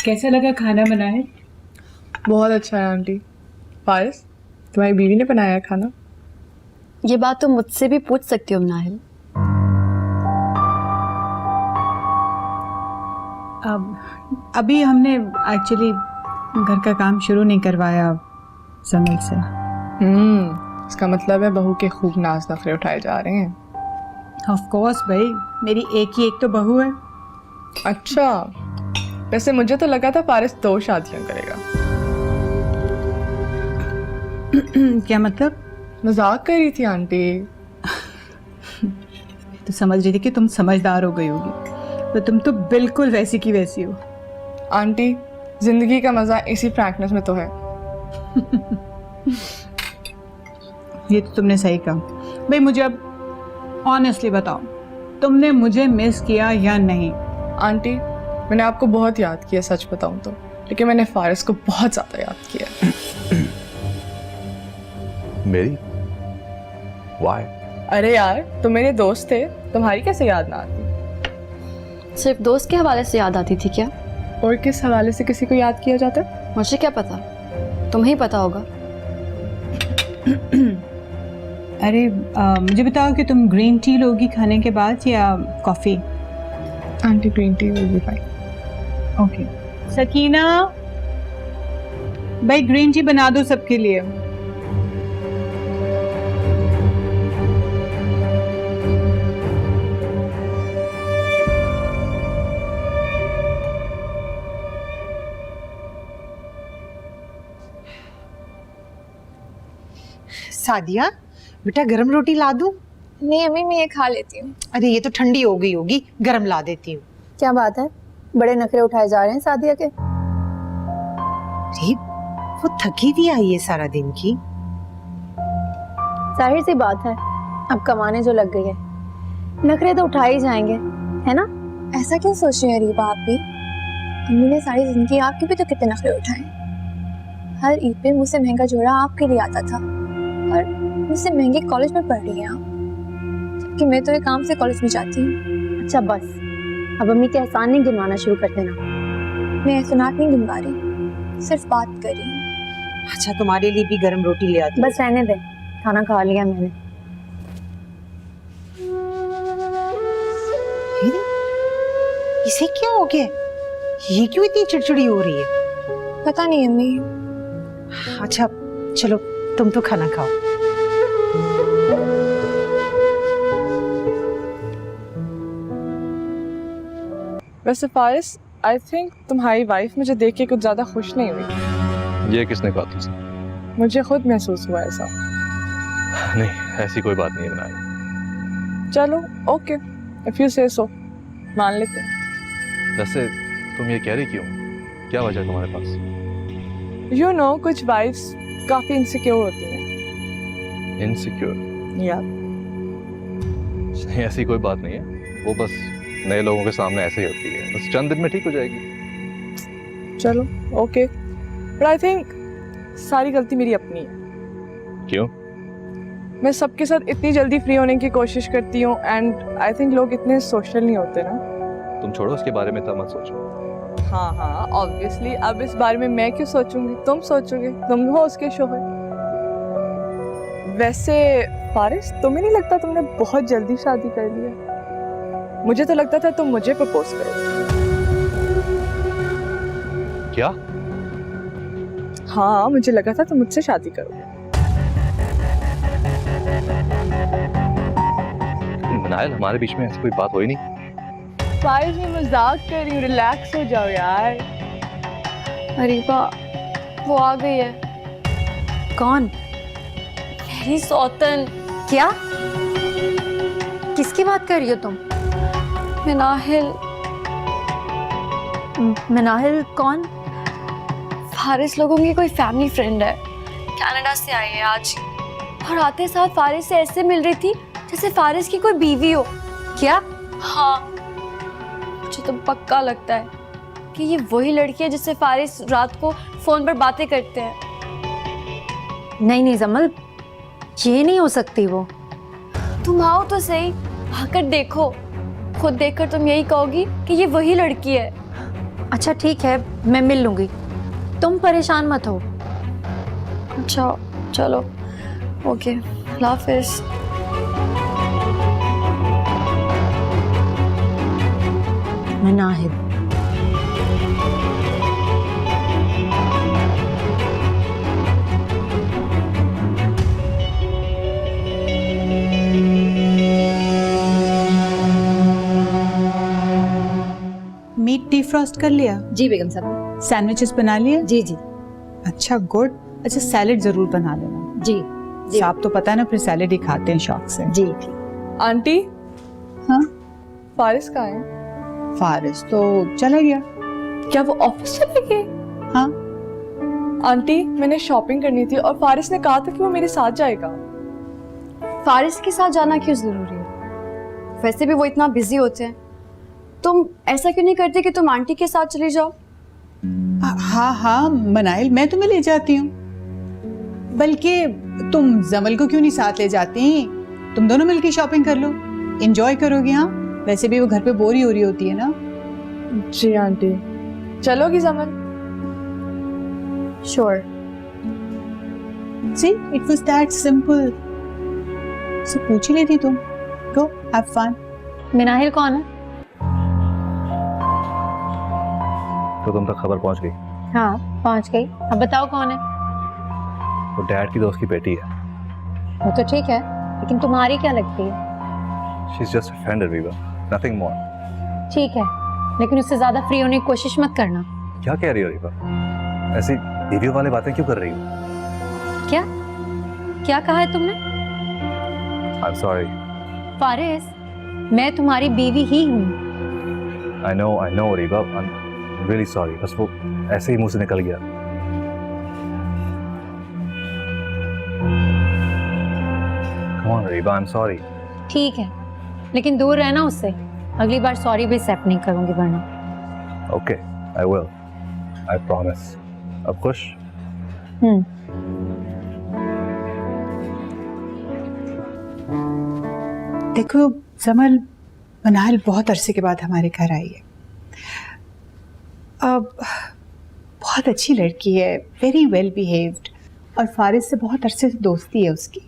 कैसा लगा खाना बनाए? बहुत अच्छा है आंटी। फारिस, तुम्हारी बीवी ने बनाया है खाना? ये बात तो मुझसे भी पूछ सकती हो नाहिल। अभी हमने एक्चुअली घर का काम शुरू नहीं करवाया जमील से। इसका मतलब है बहू के खूब नाज नखरे उठाए जा रहे हैं। ऑफ कोर्स भाई, मेरी एक तो बहू है। अच्छा, वैसे मुझे तो लगा था फारिस 2 शादियां करेगा। क्या मतलब? मजाक कर रही थी आंटी। तो समझ रही थी कि तुम समझदार हो गई होगी, तो तुम तो बिल्कुल वैसी की वैसी हो। आंटी, जिंदगी का मजा इसी फ्रैंकनेस में तो है। ये तो तुमने सही कहा भाई। मुझे अब ऑनेस्टली बताओ, तुमने मुझे मिस किया या नहीं? आंटी, मैंने आपको बहुत याद किया सच बताऊं तो, लेकिन मैंने फारिस को बहुत ज्यादा याद किया। मेरी? Why? अरे यार, तुम मेरे दोस्त थे, तुम्हारी कैसे याद ना आती? सिर्फ दोस्त के हवाले से याद आती थी क्या? और किस हवाले से किसी को याद किया जाता है? मुझे क्या पता, तुम्हें ही पता होगा। अरे मुझे बताओ कि तुम ग्रीन टी लोगी खाने के बाद या coffee? Aunty, green tea will be fine. Okay. Sakina, भाई ग्रीन टी बना दो सबके लिए। सादिया, बेटा गरम रोटी ला दूं? नहीं अम्मी, मैं ये खा लेती हूँ। अरे ये तो ठंडी हो गई होगी, गरम ला देती हूँ। क्या बात है, बड़े नखरे उठाए जा रहे हैं सादिया के। अरे वो थकी भी आई है सारा दिन की। जाहिर सी बात है, अब कमाने जो लग गई है, नखरे तो उठाए ही जाएंगे, है ना? ऐसा क्यों सोच रही है रीबा आप भी? अम्मी ने सारी जिंदगी आपके भी तो कितने नखरे उठाए। हर ईद पे मुझसे महंगा जोड़ा आपके लिए आता था, और मुझसे महंगे कॉलेज में पढ़ रही हैं आप, जबकि मैं तो एक काम से कॉलेज में जाती हूँ। अच्छा बस, अब अम्मी के एहसान नहीं गिनवाना शुरू कर देना। मैं एहसानात नहीं गिनवा रही, सिर्फ बात कर रही हूँ। अच्छा, तुम्हारे लिए भी गरम रोटी ले आती हूँ। बस रहने दे, खाना खा लिया मैंने। इसे क्या हो गया? ये क्यों इतनी चिड़चिड़ी हो रही है? पता नहीं अम्मी। अच्छा चलो, तुम तो खाना खाओ। वैसे फारिस, आई थिंक तुम्हारी वाइफ मुझे देख के कुछ ज्यादा खुश नहीं हुई। ये किसने कहा तुझसे? मुझे खुद महसूस हुआ ऐसा। नहीं, ऐसी कोई बात नहीं है बनाई। चलो ओके, इफ यू से सो, मान लेते हैं। वैसे तुम ये कह रही क्यों? क्या वजह है तुम्हारे पास? यू नो, कुछ वाइफ्स काफी इनसिक्योर होती हैं। इनसिक्योर? या नहीं, ऐसी कोई बात नहीं है। वो बस नए लोगों के सामने ऐसे ही होती है, बस चंद दिन में ठीक हो जाएगी। चलो ओके, बट आई थिंक सारी गलती मेरी अपनी है। क्यों? मैं सबके साथ इतनी जल्दी फ्री होने की कोशिश करती हूँ, एंड आई थिंक लोग इतने सोशल नहीं होते ना। तुम छोड़ो उसके बारे में, तब मत सोचो। हाँ, ऑब्वियसली अब इस बारे में मैं क्यों सोचूंगी, तुम सोचोगे, तुम हो उसके शोहर। वैसे फारिस, तुम्हें नहीं लगता तुमने बहुत जल्दी शादी कर ली है? मुझे तो लगता था तुम मुझे प्रपोज करो। क्या? हाँ, मुझे लगा था तुम मुझसे शादी करोगे। नायल, हमारे बीच में ऐसी कोई बात हुई नहीं। फारिस, मैं मजाक कर रही हूँ, रिलैक्स हो जाओ यार। अरीबा, वो आ गई है। कौन? मेरी सौतन। क्या? किसकी बात कर रही हो तुम? मिनाहिल। मिनाहिल कौन? फारिस लोगों की कोई फैमिली फ्रेंड है, कनाडा से आई है आज, और आते साथ फारिस से ऐसे मिल रही थी जैसे फारिस की कोई बीवी हो। क्या? हाँ, मुझे तो पक्का लगता है कि ये वही लड़की है जिससे फारिस रात को फोन पर बातें करते हैं। नहीं जमल, ये नहीं हो सकती वो। तुम आओ तो सही, आकर देखो, खुद देखकर तुम यही कहोगी कि ये वही लड़की है। अच्छा ठीक है, मैं मिल लूंगी, तुम परेशान मत हो। अच्छा चलो, ओके, अल्लाह हाफिज़। मैं नाहिद। मीट डिफ्रॉस्ट कर लिया? जी बेगम साहब। सैंडविचेस बना लिए? जी जी अच्छा गुड। अच्छा सैलेड जरूर बना लेना। जी जी आप तो पता है ना, फिर सैलेड ही खाते हैं शौक से। जी ठीक। आंटी, हाँ फारिस कहाँ है? फारिस तो चला गया। क्या वो ऑफिस चले गए? हाँ आंटी, मैंने शॉपिंग करनी थी और फारिस ने कहा था कि वो मेरे साथ जाएगा। फारिस के साथ जाना क्यों जरूरी है? वैसे भी वो इतना बिजी होते हैं। तुम ऐसा क्यों नहीं करते कि तुम आंटी के साथ चली जाओ? हाँ हाँ मनाइल, मैं तुम्हें ले जाती हूँ। बल्कि तुम जमल को क्यों नहीं साथ ले जाती? तुम दोनों मिलकर शॉपिंग कर लो, एंजॉय करोगे। हाँ वैसे भी वो घर पे बोर ही हो रही होती है ना। जी आंटी। चलोगी जमन? Sure. See, it was that simple. So पूछ ही लेती तुम। Go, have fun. मिनाहिल कौन है? तो तुम तक खबर पहुंच गई? हाँ पहुंच गई। अब बताओ कौन है? वो डैड की दोस्त की बेटी है। वो तो ठीक है, लेकिन तुम्हारी क्या लगती है? She is just a friend Rewa, nothing more. ठीक है, लेकिन उससे ज्यादा फ्री होने की कोशिश मत करना। क्या कह रही हो रीवा? ऐसी बीवियों वाली बातें क्यों कर रही हो? क्या क्या कहा है तुमने? I am sorry. फारिस, मैं तुम्हारी बीवी ही हूँ। I know Rewa, I am really sorry. बस वो ऐसे ही मुंह से निकल गया। Come on Rewa, I am sorry. ठीक है, लेकिन दूर रहना उससे। अगली बार सॉरी भी एक्सेप्ट नहीं करूंगी वरना। Okay, I will, I promise. अब खुश? देखो जमल, मनाल बहुत अरसे के बाद हमारे घर आई है। अब बहुत अच्छी लड़की है, वेरी वेल बिहेव्ड, और फारिस से बहुत अरसे से दोस्ती है उसकी।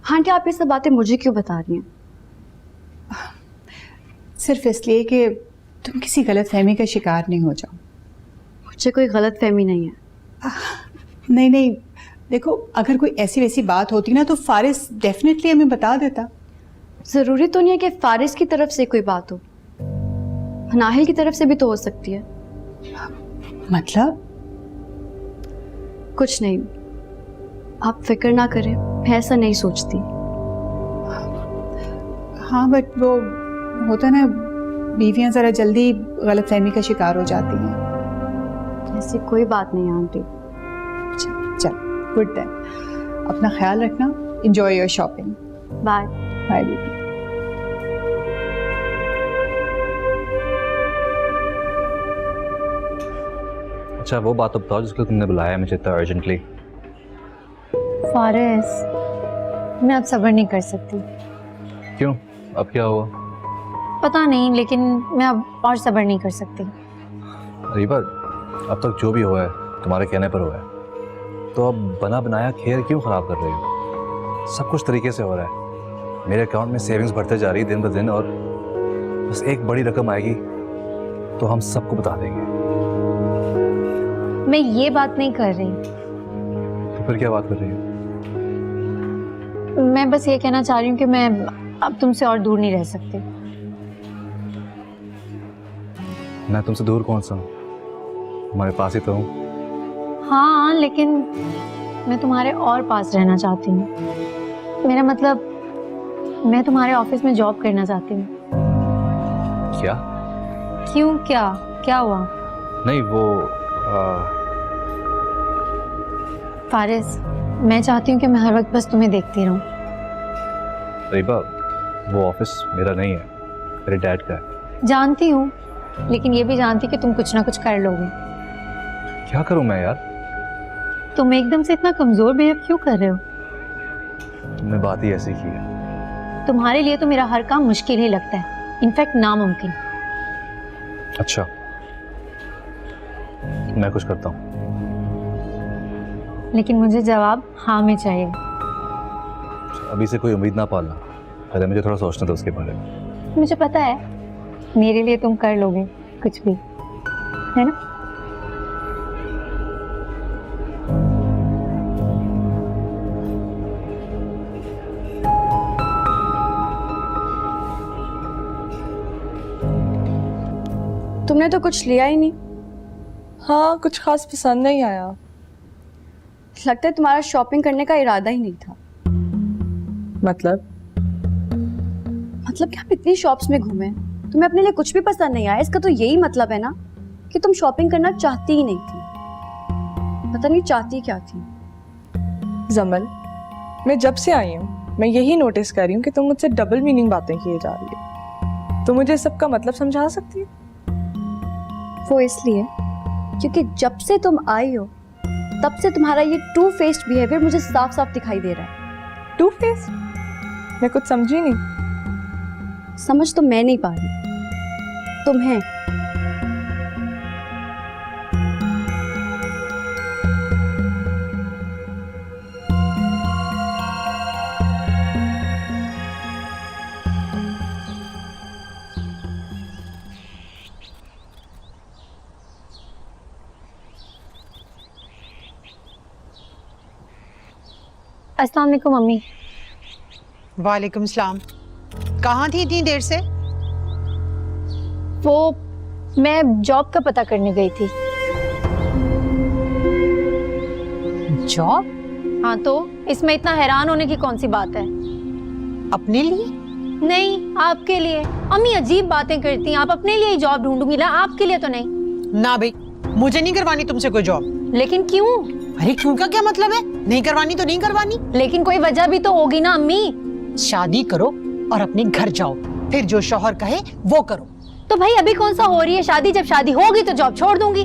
हाँ आंटी, आप ये सब बातें मुझे क्यों बता रही हैं? सिर्फ इसलिए कि तुम किसी गलतफहमी का शिकार नहीं हो जाओ। मुझे कोई गलत फहमी नहीं है। नहीं नहीं, देखो अगर कोई ऐसी वैसी बात होती ना तो फारिस डेफिनेटली हमें बता देता। जरूरी तो नहीं है कि फारिस की तरफ से कोई बात हो, नाहिल की तरफ से भी तो हो सकती है। मतलब? कुछ नहीं, आप फिक्र ना करें, मैं ऐसा नहीं सोचती। हाँ बट वो होता ना, बीवियां जरा जल्दी गलतफहमी का शिकार हो जाती हैं। ऐसी कोई बात नहीं है आंटी। चल गुड देन, अपना ख्याल रखना, enjoy your shopping. Bye bye baby. अच्छा वो बात तो बताओ जिसके लिए तुमने बुलाया है मुझे इतना अर्जेंटली। फारिस, मैं अब सब्र नहीं कर सकती। क्यों? अब क्या हुआ? पता नहीं, लेकिन मैं अब और सब्र नहीं कर सकती। रीवा, अब तक जो भी हुआ है तुम्हारे कहने पर हुआ है, तो अब बना बनाया खेल क्यों खराब कर रही हो? सब कुछ तरीके से हो रहा है। मेरे अकाउंट में सेविंग्स बढ़ते जा रही दिन ब दिन, और बस एक बड़ी रकम आएगी तो हम सबको बता देंगे। मैं ये बात नहीं कर रही। तो फिर क्या बात कर रही हो? मैं बस ये कहना चाह रही हूँ कि मैं अब तुमसे और दूर नहीं रह सकती। मैं तुमसे दूर कौन सा हूँ? तुम्हारे पास ही तो हूँ। हाँ, लेकिन मैं तुम्हारे और पास रहना चाहती हूँ। मेरा मतलब, मैं तुम्हारे ऑफिस में जॉब करना चाहती हूँ। क्या? क्यों? क्या हुआ? नहीं वो फारिस, मैं चाहती हूँ कि मैं हर वक्त बस तुम्हें देखती रहूँ। रीवा, वो ऑफिस मेरा नहीं है, मेरे डैड का है। जानती हूँ, लेकिन ये भी जानती कि तुम कुछ ना कुछ कर लोगे। क्या करूँ मैं यार? तुम एकदम से इतना कमजोर बिहेव क्यों कर रहे हो? तुमने बात ही ऐसी की है। तुम्हारे लिए तो मेरा हर काम मुश्किल ही लगता है, इनफैक्ट नामुमकिन। अच्छा, मैं कुछ करता हूँ। लेकिन मुझे जवाब हाँ में चाहिए। अभी से कोई उम्मीद ना पालना, पहले मुझे थोड़ा सोचना था उसके बारे में। मुझे पता है मेरे लिए तुम कर लोगे कुछ भी, है ना? तुमने तो कुछ लिया ही नहीं। हाँ, कुछ खास पसंद नहीं आया। लगता है तुम्हारा शॉपिंग करने का इरादा ही नहीं था। मतलब कि हम इतनी शॉप्स में घूमे, तुम्हें अपने लिए कुछ भी पसंद नहीं आया। इसका तो यही मतलब है ना कि तुम शॉपिंग करना चाहती ही नहीं थी। पता नहीं चाहती क्या थी। जमल, मैं जब से आई हूँ मैं यही नोटिस कर रही हूँ कि तुम मुझसे डबल मीनिंग बातें किए जा रही हो। तुम मुझे सबका मतलब समझा सकती है? वो इसलिए क्योंकि जब से तुम आई हो तब से तुम्हारा ये टू फेस्ड बिहेवियर मुझे साफ साफ दिखाई दे रहा है। Two face? मैं कुछ समझी नहीं। समझ तो मैं नहीं पा रही, तुम्हें। अस्सलाम वालेकुम मम्मी। वालेकुम सलाम। कहाँ थी इतनी देर से? वो मैं जॉब का पता करने गई थी। जॉब? हाँ, तो इसमें इतना हैरान होने की कौन सी बात है? अपने लिए? नहीं, आपके लिए। अम्मी अजीब बातें करती हैं। आप अपने लिए ही जॉब ढूंढूंगी ना, आपके लिए तो नहीं। ना भाई, मुझे नहीं करवानी तुमसे कोई जॉब। लेकिन क्यों? अरे क्यों का क्या मतलब है? नहीं करवानी तो नहीं करवानी। लेकिन कोई वजह भी तो होगी ना अम्मी। शादी करो और अपने घर जाओ, फिर जो शौहर कहे वो करो। तो भाई अभी कौन सा हो रही है शादी? जब शादी होगी तो जॉब छोड़ दूंगी।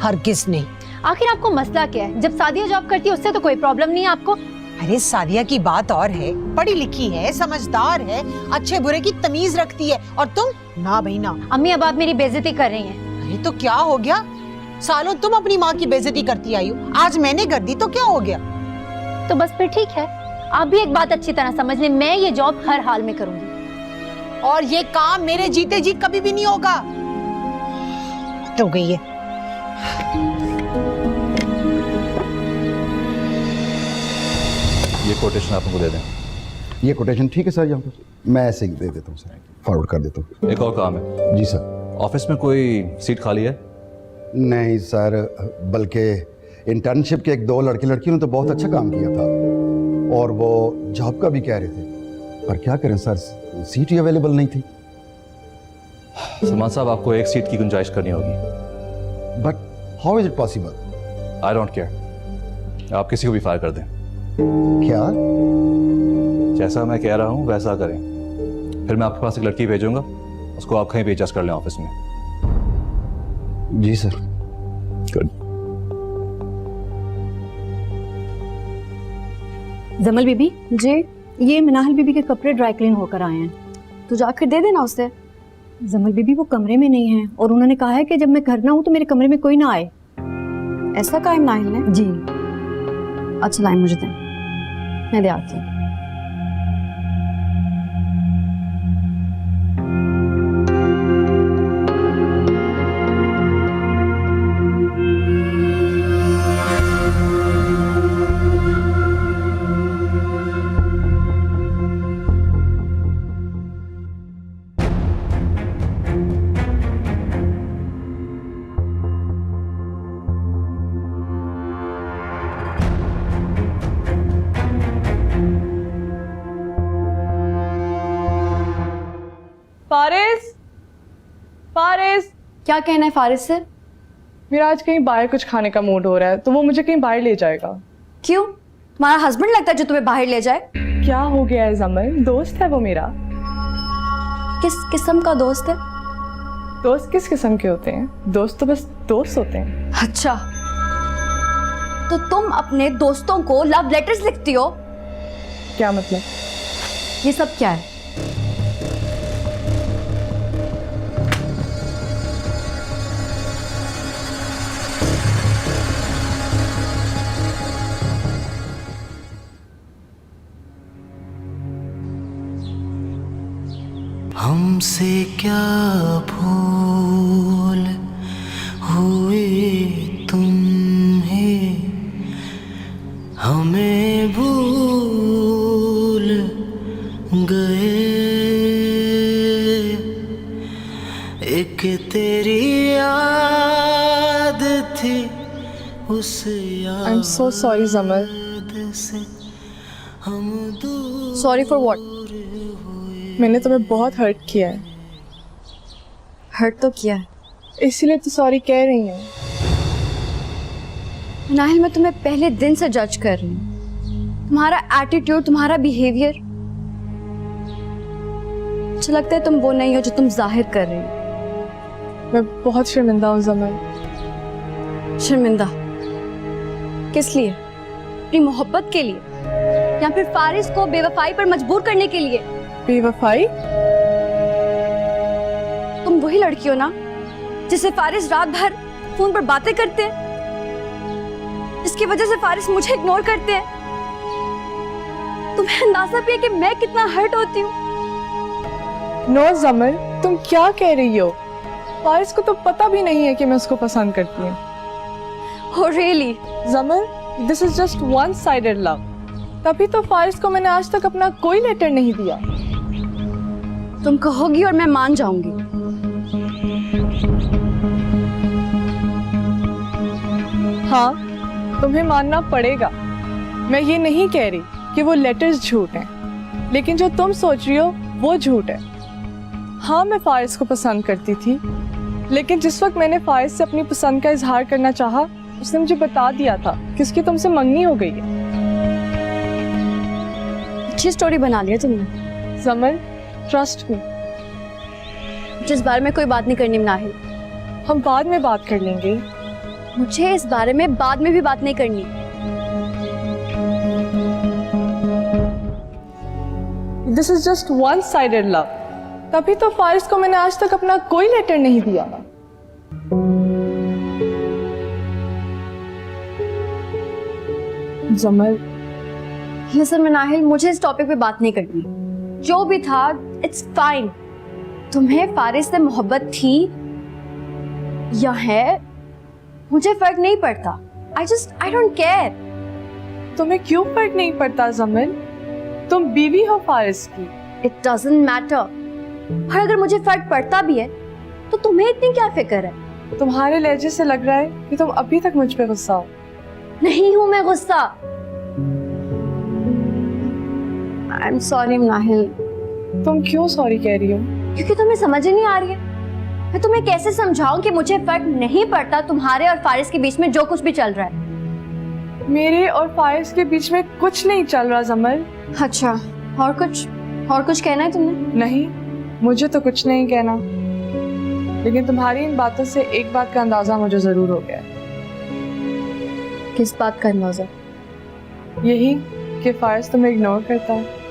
हरगिज नहीं। आखिर आपको मसला क्या है? जब सादिया जॉब करती है उससे तो कोई प्रॉब्लम नहीं है आपको। अरे सादिया की बात और है, पढ़ी लिखी है, समझदार है, अच्छे बुरे की तमीज रखती है, और तुम ना भाई ना। अम्मी अब आप मेरी बेइज्जती कर रही हैं। अरे तो क्या हो गया? सालों तुम अपनी माँ की बेइज्जती करती आई हो, आज मैंने कर दी तो क्या हो गया? तो बस फिर ठीक है, आप भी एक बात अच्छी तरह समझ लें, मैं ये जॉब हर हाल में करूंगी। और ये काम मेरे जीते जी कभी भी नहीं होगा। तो गई है। ये कोटेशन आप उनको दे दें। ये कोटेशन ठीक है सर, यहाँ पर मैं ऐसे ही दे देता हूँ सर, फॉरवर्ड कर देता हूँ। एक और काम है। जी सर। ऑफिस में कोई सीट खाली है? नहीं सर, बल्कि इंटर्नशिप के 1-2 लड़कियों ने तो बहुत अच्छा काम किया था और वो जॉब का भी कह रहे थे, पर क्या करें सर, सीट ही अवेलेबल नहीं थी। सलमान साहब, आपको एक सीट की गुंजाइश करनी होगी। But how is it possible? I don't care, आप किसी को भी फायर कर दें। क्या? जैसा मैं कह रहा हूँ वैसा करें, फिर मैं आपके पास एक लड़की भेजूंगा, उसको आप कहीं भी एडजस्ट कर लें ऑफिस में। जी सर। गुड। जमल बीबी जी, ये मिनाहल बीबी के कपड़े ड्राई क्लीन होकर आए हैं। तो जाकर दे देना उसे। जमल बीबी वो कमरे में नहीं है और उन्होंने कहा है कि जब मैं घर ना हूँ तो मेरे कमरे में कोई ना आए। ऐसा कहा नाहिल ने? जी। अच्छा लाइन मुझे दें, मैं दे आती हूँ। फारिस, फारिस, क्या कहना है फारिस से? मेरा आज कहीं बाहर कुछ खाने का मूड हो रहा है, तो वो मुझे कहीं बाहर ले जाएगा। क्यों? तुम्हारा हस्बैंड लगता है जो तुम्हें बाहर ले जाए? क्या हो गया है जमल? दोस्त है वो मेरा। किस किस्म का दोस्त है? दोस्त किस किस्म के होते हैं? दोस्त तो बस दोस्त होते हैं। अच्छा, तो तुम अपने दोस्तों को लव लेटर्स लिखती हो? क्या मतलब? ये सब क्या है? हमसे क्या भूल हुई तुम्हें, हमें भूल गए। एक तेरी याद थी, उस याद आई एम सो सॉरी जमल। से हम दूर सॉरी फॉर व्हाट? मैंने तुम्हें बहुत हर्ट किया है, हर्ट तो किया है इसीलिए तो सॉरी कह रही हूँ। नाहिल, मैं तुम्हें पहले दिन से जज कर रही हूँ। तुम्हारा एटीट्यूड, तुम्हारा बिहेवियर, अच्छा लगता है तुम वो नहीं हो जो तुम जाहिर कर रही हो। मैं बहुत शर्मिंदा हूँ जमल। शर्मिंदा किस लिए? अपनी मोहब्बत के लिए या फिर फारिस को बेवफाई पर मजबूर करने के लिए? बेवफाई? तुम वही लड़की हो ना जिससे फारिस रात भर फोन पर बातें करते हैं, जिसकी वजह से फारिस मुझे इग्नोर करते हैं। तुम्हें अंदाजा भी है कि मैं कितना हर्ट होती हूँ? नो जमल, तुम क्या कह रही हो? फारिस को तो पता भी नहीं है कि मैं उसको पसंद करती हूँ। Oh really? जमल, this is just one sided love. तभी तो फारिस को मैंने आज तक अपना कोई लेटर नहीं दिया। तुम कहोगी और मैं मान जाऊंगी। हाँ, तुम्हें मानना पड़ेगा। मैं ये नहीं कह रही कि वो लेटर्स झूठ हैं, लेकिन जो तुम सोच रही हो वो झूठ है। हाँ, मैं फारिस को पसंद करती थी, लेकिन जिस वक्त मैंने फारिस से अपनी पसंद का इजहार करना चाहा, उसने मुझे बता दिया था कि उसकी तुमसे मंगनी हो गई है। अच्छी स्टोरी बना लिया तुमने। जमल, ट्रस्ट मी। मुझे इस बारे में कोई बात नहीं करनी नाहिल। हम बाद में बात कर लेंगे। मुझे इस बारे में बाद में भी बात नहीं करनी। This is just one sided love. तभी तो फारिस को मैंने आज तक अपना कोई लेटर नहीं दिया। जमल, लिसन नाहिल, मुझे इस टॉपिक पे बात नहीं करनी। जो भी था, इट्स फाइन। तुम्हें फारिस से मोहब्बत थी या है, मुझे फर्क नहीं पड़ता। I don't care. तुम्हें क्यों फर्क नहीं पड़ता जमल? तुम बीवी हो फारिस की। It doesn't matter. और अगर मुझे फर्क पड़ता भी है तो तुम्हें इतनी क्या फिक्र है? तुम्हारे लहजे से लग रहा है कि तुम अभी तक मुझ पे गुस्सा हो। नहीं हूं मैं गुस्सा। I am sorry Nahil. तुम क्यों सॉरी कह रही हो? क्योंकि तुम्हें समझ ही नहीं आ रही है। मैं तुम्हें कैसे समझाऊं कि मुझे फर्क नहीं पड़ता तुम्हारे और फारिस के बीच में जो कुछ भी चल रहा है। मेरे और फारिस के बीच में कुछ नहीं चल रहा जमल। अच्छा, और कुछ कहना है तुमने? नहीं, मुझे तो कुछ नहीं कहना, लेकिन तुम्हारी इन बातों से एक बात का अंदाजा मुझे जरूर हो गया। किस बात का अंदाजा? यही कि फारिस तुम्हें इग्नोर करता है।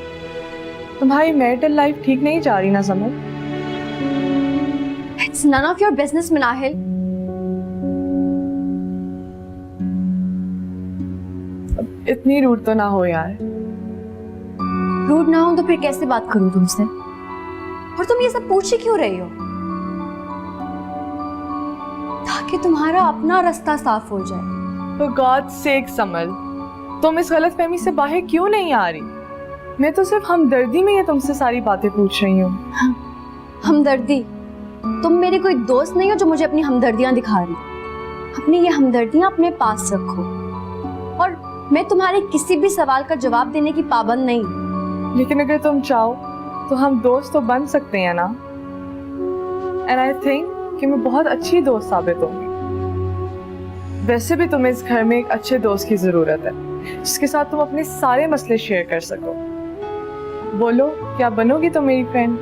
तुम्हारी मैरिटल लाइफ ठीक नहीं जा रही ना जमल। It's none of your business नाहिल। इतनी रूड तो ना हो यार। रूड ना हो तो फिर कैसे बात करूं तुमसे? और तुम ये सब पूछ ही क्यों रही हो? ताकि तुम्हारा अपना रास्ता साफ हो जाए। For God's sake समल, तुम इस गलतफहमी से बाहर क्यों नहीं आ रही? मैं तो सिर्फ हमदर्दी में ये तुमसे सारी बातें पूछ रही हूँ। हमदर्दी? तुम मेरी कोई दोस्त नहीं हो जो मुझे अपनी हमदर्दियां दिखा रही। अपनी ये हमदर्दियां अपने पास रखो, और मैं तुम्हारे किसी भी सवाल का जवाब देने की पाबंद नहीं। लेकिन अगर तुम चाहो तो हम दोस्त तो बन सकते हैं ना? एंड आई थिंक कि मैं बहुत अच्छी दोस्त साबित होंगी। वैसे भी तुम्हें इस घर में एक अच्छे दोस्त की जरूरत है, जिसके साथ तुम अपने सारे मसले शेयर कर सको। बोलो, क्या बनोगी तुम मेरी फ्रेंड?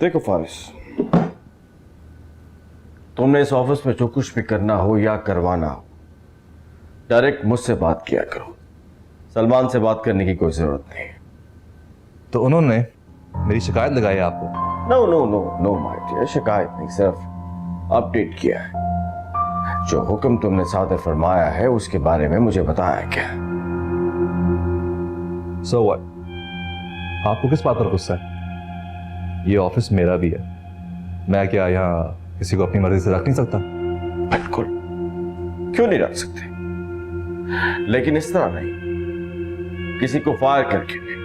देखो फारिस, तुमने इस ऑफिस में जो कुछ भी करना हो या करवाना हो, डायरेक्ट मुझसे बात किया करो। सलमान से बात करने की कोई जरूरत नहीं। तो उन्होंने मेरी शिकायत लगाई है आपको। No no no no my dear, शिकायत नहीं, सिर्फ अपडेट किया है। जो हुक्म तुमने सादर फरमाया है उसके बारे में मुझे बताया क्या। सो व्हाट, आपको किस बात पर गुस्सा है? ये ऑफिस मेरा भी है, मैं क्या यहाँ किसी को अपनी मर्जी से रख नहीं सकता? बिल्कुल, क्यों नहीं रख सकते, लेकिन इस तरह नहीं, किसी को फायर करके नहीं।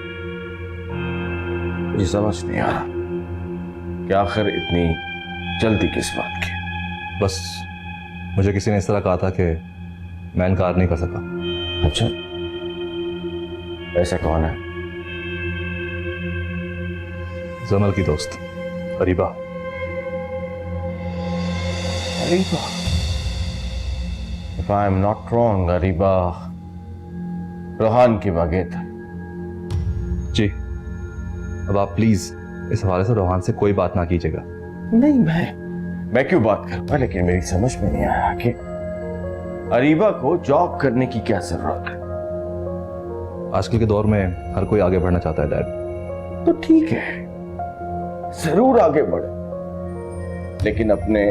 मुझे समझ नहीं आ रहा कि आखिर इतनी जल्दी किस बात की। बस मुझे किसी ने इस तरह कहा था कि मैं इनकार नहीं कर सका। अच्छा, ऐसा कौन है? जमल की दोस्त Areeba. Areeba, if I am not wrong, Areeba Rohan की मंगेतर। जी, अब आप प्लीज इस हवाले से रोहान से कोई बात ना कीजिएगा। नहीं, मैं क्यों बात करूंगा, लेकिन मेरी समझ में नहीं आया कि अरीबा को जॉब करने की क्या जरूरत है। आजकल के दौर में हर कोई आगे बढ़ना चाहता है डैड। तो ठीक है, जरूर आगे बढ़े, लेकिन अपने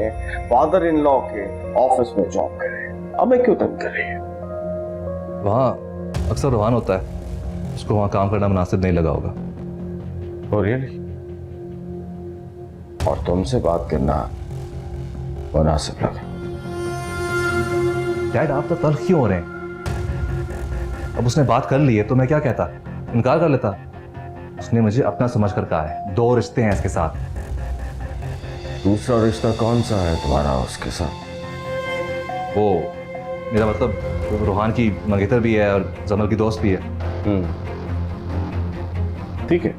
फादर इन लॉ के ऑफिस में जॉब करे। अब मैं क्यों तंग कर रही है? वहाँ अक्सर रोहान होता है, उसको वहाँ काम करना मुनासिब नहीं लगा होगा। Oh, really? और तुमसे बात करना मुनासिब लगा। डैड, आप तो तल्ख क्यों हो रहे हैं? अब उसने बात कर ली है तो मैं क्या कहता, इनकार कर लेता? उसने मुझे अपना समझकर कहा है, 2 रिश्ते हैं इसके साथ। दूसरा रिश्ता कौन सा है तुम्हारा उसके साथ? वो मेरा मतलब रोहान की मंगेतर भी है और जमल की दोस्त भी है। ठीक है,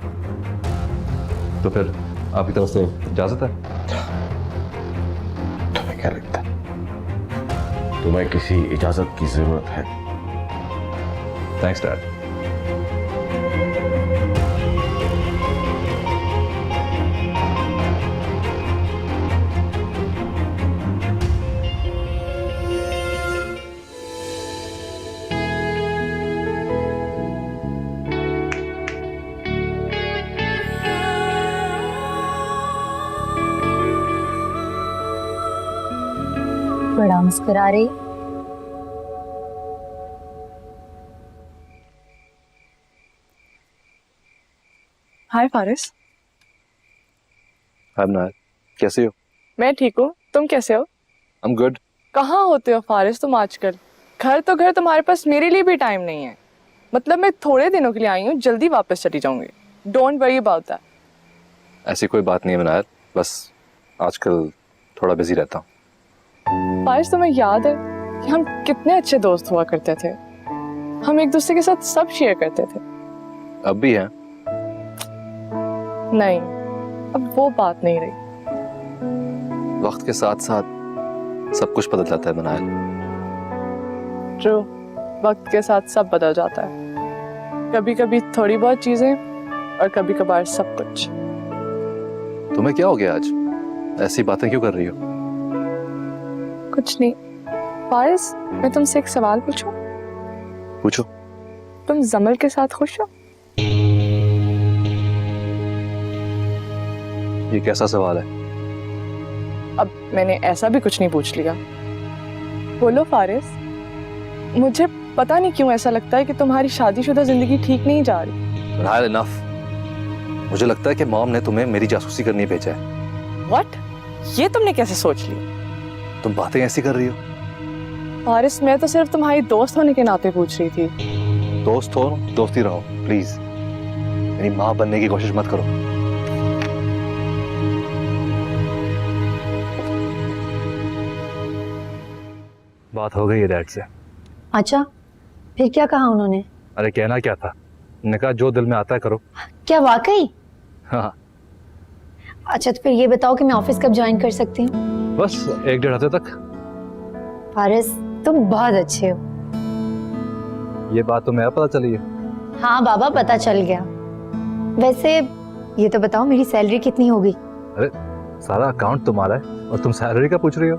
तो फिर आपकी तरफ से इजाजत है? तुम्हें क्या लगता है तुम्हें किसी इजाजत की जरूरत है? Thanks dad. बड़ा मुस्कुरा रही। हाय फारिस। हाय नायर, कैसे हो? मैं ठीक हूँ, तुम कैसे हो? I am good. कहाँ होते हो फारिस तुम आजकल? घर तो घर, तुम्हारे पास मेरे लिए भी टाइम नहीं है। मतलब मैं थोड़े दिनों के लिए आई हूँ, जल्दी वापस चली जाऊंगी। Don't worry about that. ऐसी कोई बात नहीं है नायर, बस आजकल थोड़ा बिजी रहता हूँ। फारिस, तुम्हें याद है कि हम कितने अच्छे दोस्त हुआ करते थे? हम एक दूसरे के साथ सब शेयर करते थे। अब भी है? नहीं, अब वो बात नहीं रही। वक्त के साथ साथ सब कुछ बदल जाता है मनायल। ट्रू, वक्त के साथ सब बदल जाता है। कभी कभी थोड़ी बहुत चीजें और कभी कभार सब कुछ। तुम्हें क्या हो गया आज? ऐसी बातें क्यों कर रही हो? कुछ नहीं। फारिस, मैं तुमसे एक सवाल पूछूं? पूछो। तुम जमल के साथ खुश हो? ये कैसा सवाल है? अब मैंने ऐसा भी कुछ नहीं पूछ लिया। बोलो फारिस। मुझे पता नहीं क्यों ऐसा लगता है कि तुम्हारी शादीशुदा जिंदगी ठीक नहीं जा रही। नायर, इनफ। मुझे लगता है कि मॉम ने तुम्हें मेरी जासूसी करने भेजा है। व्हाट? ये तुमने कैसे सोच लिया? तुम बातें ऐसी कर रही हो। फारिस, मैं तो सिर्फ तुम्हारी दोस्त होने के नाते पूछ रही थी। दोस्त हो, दोस्ती रहो प्लीज। मेरी माँ बनने की कोशिश मत करो। बात हो गई है डैड से। अच्छा, फिर क्या कहा उन्होंने? अरे कहना क्या था, उन्होंने कहा जो दिल में आता है करो। क्या वाकई? हाँ। अच्छा, तो फिर ये बताओ कि मैं ऑफिस कब ज्वाइन कर सकती हूँ? बस 1-1.5 हफ्ते तक। फारिस, तुम बहुत अच्छे हो। ये बात तो मैं पता चली है। हाँ बाबा, पता चल गया। वैसे ये तो बताओ, मेरी सैलरी कितनी होगी? अरे सारा अकाउंट तुम्हारा है और तुम सैलरी का पूछ रही हो?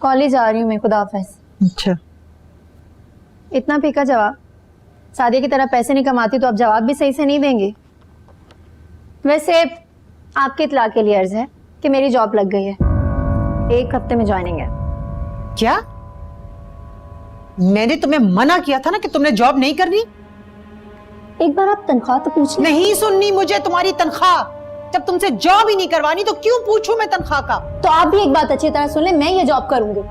कॉलेज आ रही हूँ मैं, खुदा हाफिज। अच्छा, इतना फीका जवाब। सादिया की तरह पैसे नहीं कमाती तो आप जवाब भी सही से नहीं देंगे। वैसे आपके इत्तला के लिए अर्ज है कि मेरी जॉब लग गई है, 1 हफ्ते में ज्वाइनिंग है। क्या? मैंने तुम्हें मना किया था ना कि तुमने जॉब नहीं करनी। एक बार आप तनख्वाह तो पूछ लें। नहीं सुननी मुझे तुम्हारी तनख्वाह। जब तुमसे जॉब ही नहीं करवानी तो क्यों पूछूं मैं तनख्वाह का? तो आप भी एक बात अच्छी तरह सुन लें, मैं ये जॉब करूंगी।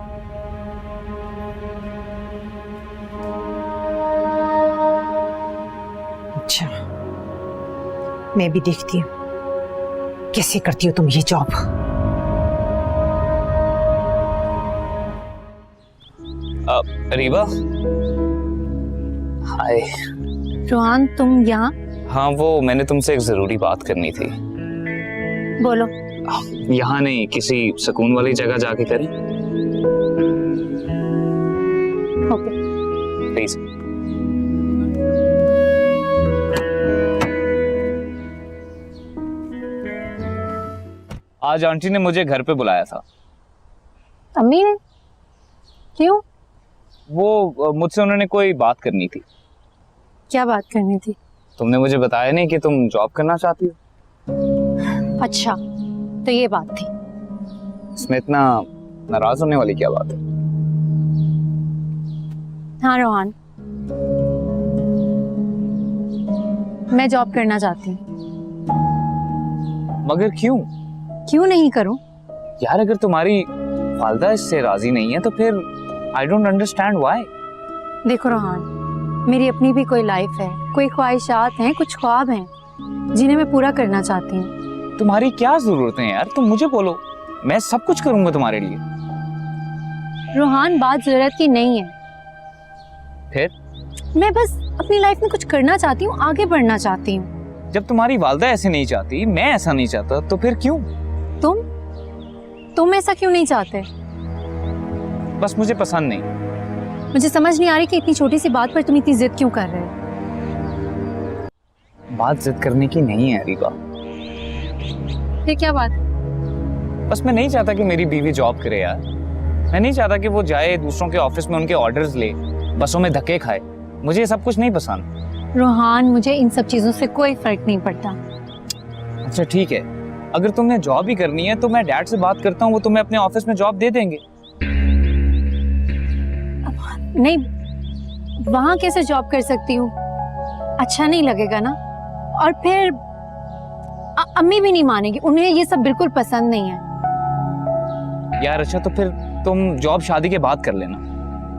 अच्छा, मैं भी देखती हूँ कैसे करती हो तुम ये जॉब। रीबा, हाय। रोहान, तुम यहाँ? हाँ, वो मैंने तुमसे एक जरूरी बात करनी थी। बोलो। यहाँ नहीं, किसी सुकून वाली जगह जाके करें। ओके। प्लीज। आज आंटी ने मुझे घर पे बुलाया था। अम्मी ने? क्यों? वो मुझसे उन्होंने कोई बात करनी थी। क्या बात करनी थी? तुमने मुझे बताया नहीं कि तुम जॉब करना चाहती हो। अच्छा, तो ये बात थी। इसमें इतना नाराज होने वाली क्या बात है? हाँ रोहान, मैं जॉब करना चाहती हूँ। मगर क्यों? क्यों नहीं करूं? यार, अगर तुम्हारी वालिदा इससे राजी नहीं है तो फिर आई डोंट अंडरस्टैंड व्हाई। देखो रोहान, मेरी अपनी भी कोई लाइफ है, कोई ख्वाहिशात हैं, कुछ ख्वाब हैं जिन्हें मैं पूरा करना चाहती हूँ। तुम्हारी क्या जरूरत है यार? तुम मुझे बोलो, मैं सब कुछ करूंगा तुम्हारे लिए। रोहान, बात जरूरत की नहीं है। फिर? मैं बस अपनी लाइफ में कुछ करना चाहती हूँ, आगे बढ़ना चाहती हूँ। जब तुम्हारी वालिदा ऐसे नहीं चाहती, मैं ऐसा नहीं चाहता, तो फिर क्यों? तुम ऐसा क्यों नहीं चाहते? बस मुझे पसंद नहीं। मुझे समझ नहीं आ रही कि इतनी छोटी सी बात पर तुम इतनी जिद क्यों कर रहे हो। बात जिद करने की नहीं है रीबा। फिर क्या बात? बस मैं नहीं चाहता कि मेरी बीवी जॉब करे यार। मैं नहीं चाहता कि वो जाए दूसरों के ऑफिस में उनके ऑर्डर्स ले, बसों में धक्के खाए। मुझे ये सब कुछ नहीं पसंद। रोहान, मुझे इन सब चीजों से कोई फर्क नहीं पड़ता। अच्छा ठीक है, अगर तुम्हें जॉब ही करनी है तो मैं डैड से बात करता हूँ, वो तुम्हें अपने ऑफिस में जॉब दे देंगे। नहीं, वहां कैसे जॉब कर सकती हूँ? अच्छा नहीं लगेगा ना। और फिर अम्मी भी नहीं मानेगी, उन्हें ये सब बिल्कुल पसंद नहीं है। यार अच्छा, तो फिर तुम जॉब शादी के बाद कर लेना।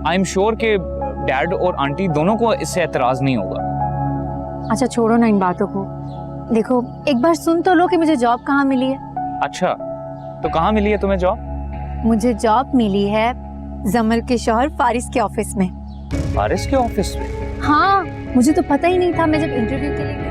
आई एम श्योर कि डैड और आंटी दोनों को इससे एतराज नहीं होगा। अच्छा छोड़ो ना इन बातों को। देखो, एक बार सुन तो लो कि मुझे जॉब कहाँ मिली है। अच्छा, तो कहाँ मिली है तुम्हें जॉब? मुझे जॉब मिली है जमल के शौहर फारिस के ऑफिस में। फारिस के ऑफिस में? हाँ, मुझे तो पता ही नहीं था। मैं जब इंटरव्यू के लिए